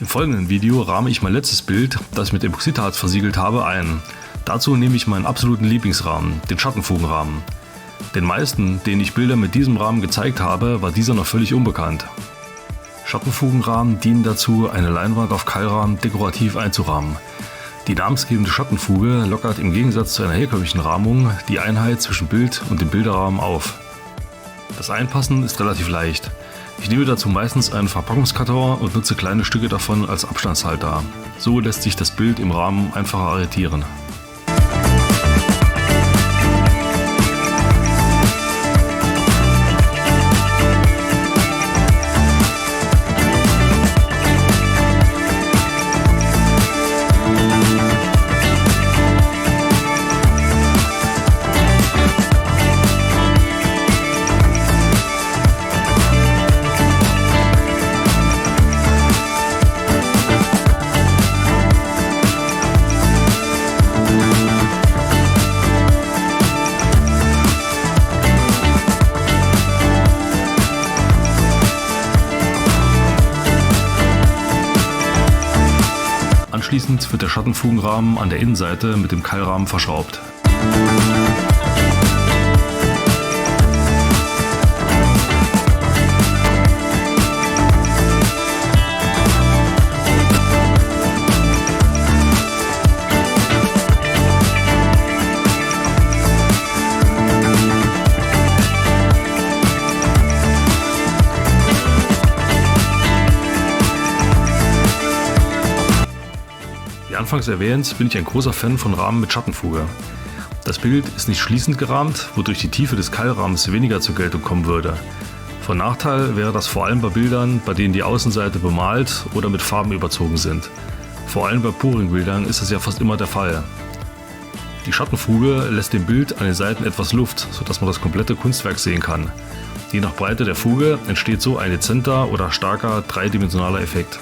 folgenden Video rahme ich mein letztes Bild, das ich mit Epoxidharz versiegelt habe, ein. Dazu nehme ich meinen absoluten Lieblingsrahmen, den Schattenfugenrahmen. Den meisten, denen ich Bilder mit diesem Rahmen gezeigt habe, war dieser noch völlig unbekannt. Schattenfugenrahmen dienen dazu, eine Leinwand auf Keilrahmen dekorativ einzurahmen. Die namensgebende Schattenfuge lockert im Gegensatz zu einer herkömmlichen Rahmung die Einheit zwischen Bild und dem Bilderrahmen auf. Das Einpassen ist relativ leicht. Ich nehme dazu meistens einen Verpackungskarton und nutze kleine Stücke davon als Abstandshalter. So lässt sich das Bild im Rahmen einfacher arretieren. Anschließend wird der Schattenfugenrahmen an der Innenseite mit dem Keilrahmen verschraubt. Wie anfangs erwähnt, bin ich ein großer Fan von Rahmen mit Schattenfuge. Das Bild ist nicht schließend gerahmt, wodurch die Tiefe des Keilrahmens weniger zur Geltung kommen würde. Von Nachteil wäre das vor allem bei Bildern, bei denen die Außenseite bemalt oder mit Farben überzogen sind. Vor allem bei Pouring-Bildern ist das ja fast immer der Fall. Die Schattenfuge lässt dem Bild an den Seiten etwas Luft, sodass man das komplette Kunstwerk sehen kann. Je nach Breite der Fuge entsteht so ein dezenter oder starker dreidimensionaler Effekt.